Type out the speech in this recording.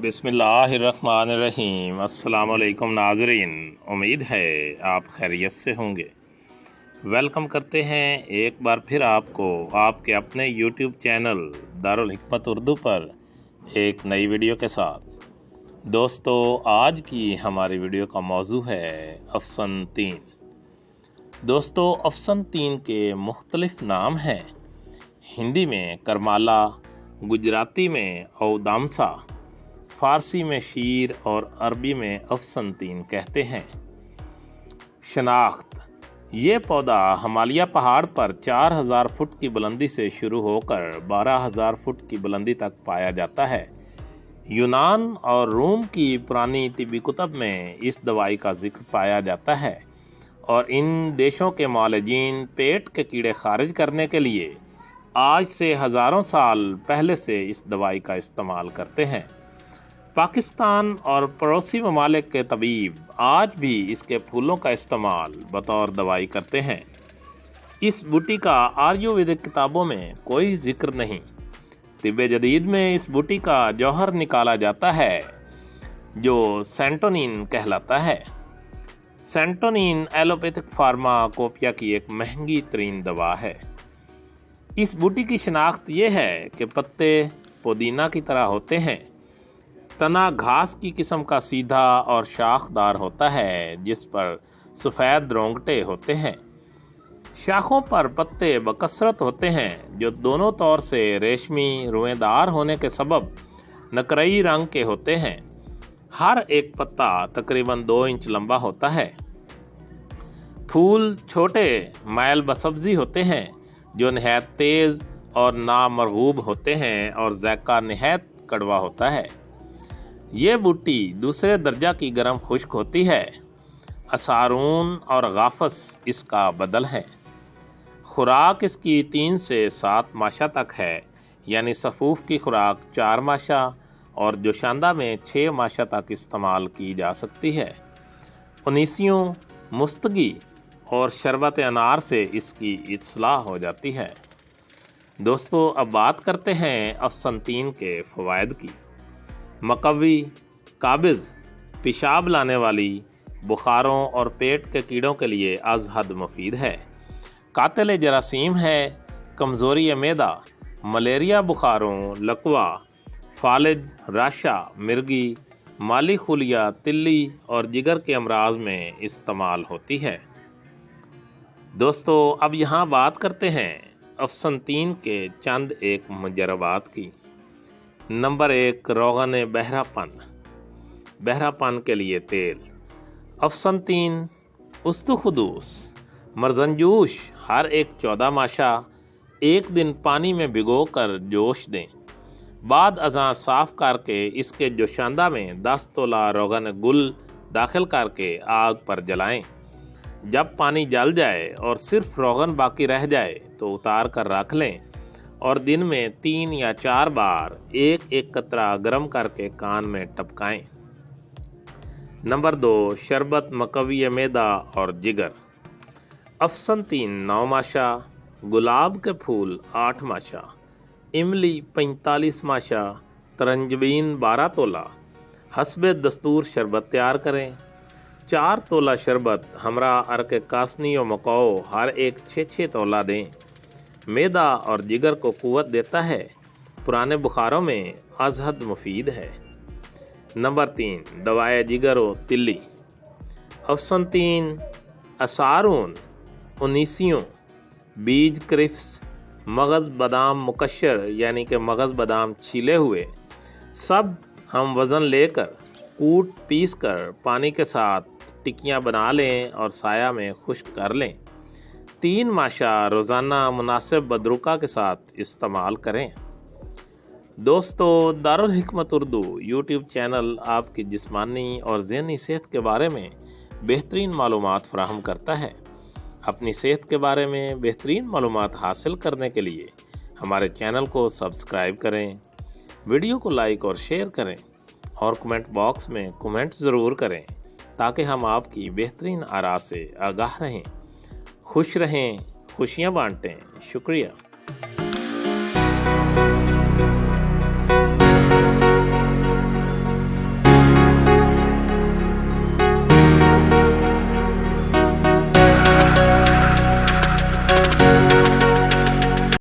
बिस्मिल्लाहिर्रहमानिर्रहीम। अस्सलाम वालेकुम नाज़रीन, उम्मीद है आप खैरियत से होंगे। वेलकम करते हैं एक बार फिर आपको आपके अपने यूट्यूब चैनल दारुल हिकमत उर्दू पर एक नई वीडियो के साथ। दोस्तों, आज की हमारी वीडियो का मौजू है अफसन तीन। दोस्तों, अफसन तीन के मुख्तलिफ नाम हैं। हिंदी में करमाला, गुजराती में औदामसा, फ़ारसी में शीर और अरबी में अफसन तीन कहते हैं। शनाख्त: ये पौधा हिमालय पहाड़ पर 4000 फुट की बुलंदी से शुरू होकर 12000 फुट की बुलंदी तक पाया जाता है। यूनान और रोम की पुरानी तिब्बी कुतब में इस दवाई का जिक्र पाया जाता है और इन देशों के मौलजीन पेट के कीड़े खारिज करने के लिए आज से हज़ारों साल पहले से इस दवाई का इस्तेमाल करते हैं। पाकिस्तान और पड़ोसी ममालिक के तबीब आज भी इसके फूलों का इस्तेमाल बतौर दवाई करते हैं। इस बूटी का आयुर्वेदिक किताबों में कोई जिक्र नहीं। तिब्बे जदीद में इस बूटी का जौहर निकाला जाता है जो सेंटोनिन कहलाता है। सेंटोनिन एलोपैथिक फार्माकोपिया की एक महंगी तरीन दवा है। इस बूटी की शनाख्त ये है कि पत्ते पुदीना की तरह होते हैं। तना घास की किस्म का सीधा और शाखदार होता है जिस पर सफ़ेद रोंगटे होते हैं। शाखों पर पत्ते बकसरत होते हैं जो दोनों तौर से रेशमी रुएदार होने के सबब नकरई रंग के होते हैं। हर एक पत्ता तकरीबन 2 इंच लंबा होता है। फूल छोटे मैल बसब्ज़ी होते हैं जो नहायत तेज़ और नामरगूब होते हैं और ज़ायका नहायत कड़वा होता है। ये बूटी दूसरे दर्जा की गर्म खुश्क होती है। असारून और गाफस इसका बदल है। खुराक इसकी 3 से 7 माशा तक है, यानी सफ़ूफ की खुराक 4 माशा और जोशांदा में 6 माशा तक इस्तेमाल की जा सकती है। उनीसियों, मुस्तगी और शरबत अनार से इसकी इत्सलाह हो जाती है। दोस्तों, अब बात करते हैं अफसन तीन के फ़वाइद की। मकवी, काबिज़, पेशाब लाने वाली, बुखारों और पेट के कीड़ों के लिए अज़ हद मुफीद है। कातिल जरासीम है, कमज़ोरी मैदा, मलेरिया बुखारों, लकवा, फालिज, राशा, मिर्गी, माली खुलिया, तिल्ली और जिगर के अमराज में इस्तेमाल होती है। दोस्तों, अब यहाँ बात करते हैं अफसन तीन के चंद एक मुजरबात की। नंबर 1, रोगन बहरापन के लिए तेल। अफसन तीन, उस्तुखुदूस, मरजनजूश हर एक 14 माशा 1 दिन पानी में भिगो कर जोश दें। बाद अज़ां साफ़ करके इसके जोशांदा में 10 तोला रोगन गुल दाखिल करके आग पर जलाएं। जब पानी जल जाए और सिर्फ रोगन बाकी रह जाए तो उतार कर रख लें और दिन में 3 या 4 बार 1-1 कतरा गर्म करके कान में टपकाएं। नंबर 2, शरबत मकवी मैदा और जिगर। अफसन तीन 9 माशा, गुलाब के फूल 8 माशा, इमली 45 माशा, तरंजबीन 12 तोला। हस्बे दस्तूर शरबत तैयार करें। 4 तोला शरबत हमरा अर्क कासनी और मकाओ हर एक 6-6 तोला दें। मैदा और जिगर को क़ुव्वत देता है। पुराने बुखारों में अज़हद मुफीद है। नंबर 3, दवाए जिगर और तिल्ली। अफसन तीन, असारून, उनीसियों, बीज क्रिफ्स, मगज़ बादाम मुकश्शर यानी कि मगज़ बादाम छीले हुए, सब हम वज़न लेकर कूट पीस कर पानी के साथ टिक्कियाँ बना लें और साया में खुश्क कर लें। 3 माशा रोज़ाना मुनासिब बदरुका के साथ इस्तेमाल करें। दोस्तों, दारुल हिकमत उर्दू यूट्यूब चैनल आपकी जिस्मानी और ज़हनी सेहत के बारे में बेहतरीन मालूमात फ़राहम करता है। अपनी सेहत के बारे में बेहतरीन मालूमात हासिल करने के लिए हमारे चैनल को सब्सक्राइब करें, वीडियो को लाइक और शेयर करें और कमेंट बॉक्स में कमेंट ज़रूर करें ताकि हम आपकी बेहतरीन आरा से आगाह रहें। खुश रहें, खुशियाँ बांटें। शुक्रिया।